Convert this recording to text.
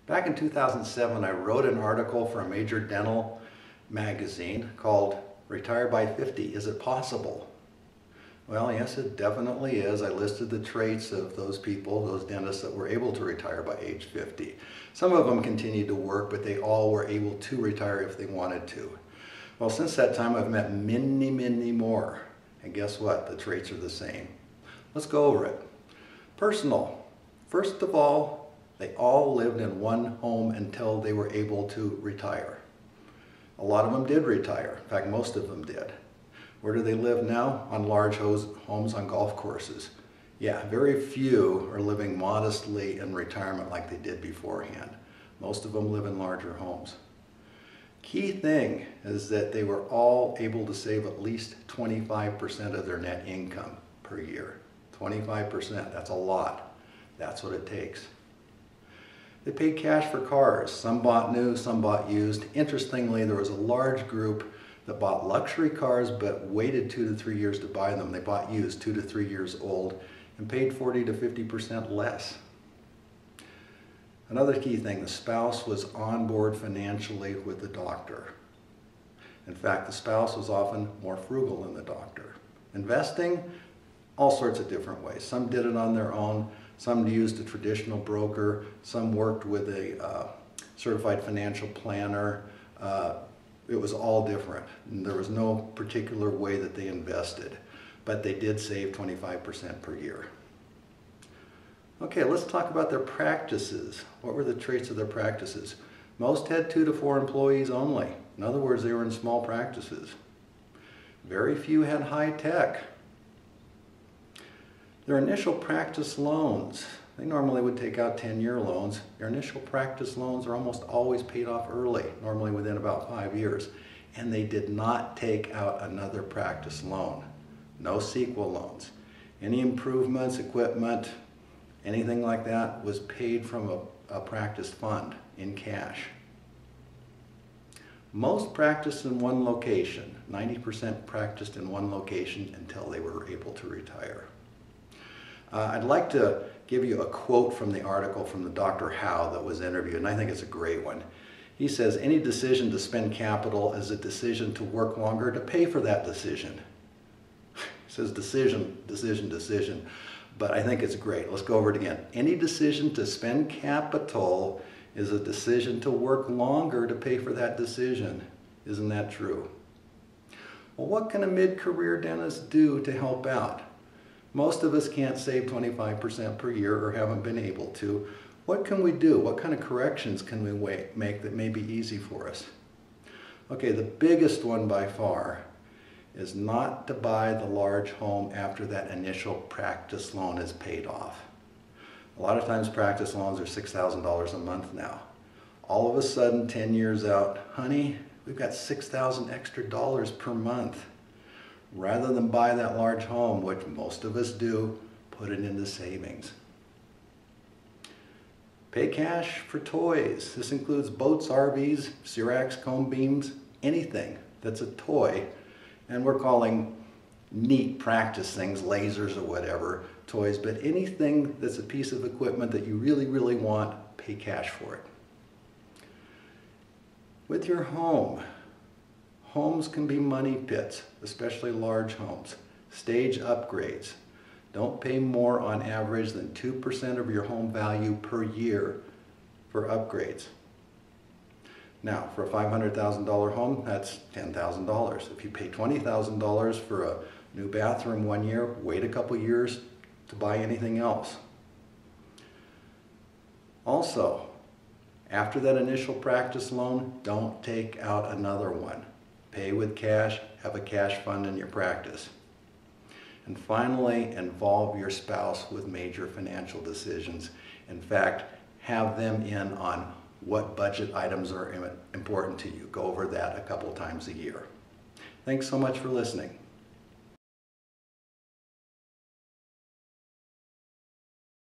Back in 2007, I wrote an article for a major dental magazine called Retire by 50, Is It Possible? Well, yes, it definitely is. I listed the traits of those people, those dentists that were able to retire by age 50. Some of them continued to work, but they all were able to retire if they wanted to. Well, since that time, I've met many, many more. And guess what? The traits are the same. Let's go over it. Personal. First of all, they all lived in one home until they were able to retire. A lot of them did retire. In fact, most of them did. Where do they live now? On large homes on golf courses. Yeah, very few are living modestly in retirement like they did beforehand. Most of them live in larger homes. Key thing is that they were all able to save at least 25% of their net income per year. 25%, that's a lot. That's what it takes. They paid cash for cars. Some bought new, some bought used. Interestingly, there was a large group that bought luxury cars but waited 2 to 3 years to buy them. They bought used, 2 to 3 years old, and paid 40 to 50% less. Another key thing, the spouse was on board financially with the doctor. In fact, the spouse was often more frugal than the doctor. Investing, all sorts of different ways. Some did it on their own. Some used a traditional broker. Some worked with a certified financial planner. It was all different. And there was no particular way that they invested, but they did save 25% per year. Okay, let's talk about their practices. What were the traits of their practices? Most had 2 to 4 employees only. In other words, they were in small practices. Very few had high tech. Their initial practice loans, they normally would take out 10-year loans. Their initial practice loans are almost always paid off early, normally within about 5 years. And they did not take out another practice loan. No sequel loans. Any improvements, equipment, anything like that was paid from a practice fund in cash. Most practiced in one location. 90% practiced in one location until they were able to retire. I'd like to give you a quote from the article from the Dr. Howe that was interviewed, and I think it's a great one. He says, any decision to spend capital is a decision to work longer to pay for that decision. He says decision, decision, decision, but I think it's great. Let's go over it again. Any decision to spend capital is a decision to work longer to pay for that decision. Isn't that true? Well, what can a mid-career dentist do to help out? Most of us can't save 25% per year or haven't been able to. What can we do? What kind of corrections can we make that may be easy for us? Okay, the biggest one by far is not to buy the large home after that initial practice loan is paid off. A lot of times practice loans are $6,000 a month now. All of a sudden, 10 years out, honey, we've got $6,000 extra per month. Rather than buy that large home, which most of us do, put it into savings. Pay cash for toys. This includes boats, RVs, Cerax, cone beams, anything that's a toy. And we're calling neat practice things, lasers or whatever, toys, but anything that's a piece of equipment that you really, really want, pay cash for it. With your home, homes can be money pits, especially large homes. Stage upgrades. Don't pay more on average than 2% of your home value per year for upgrades. Now, for a $500,000 home, that's $10,000. If you pay $20,000 for a new bathroom 1 year, wait a couple years to buy anything else. Also, after that initial practice loan, don't take out another one. Pay with cash, have a cash fund in your practice. And finally, involve your spouse with major financial decisions. In fact, have them in on what budget items are important to you. Go over that a couple times a year. Thanks so much for listening.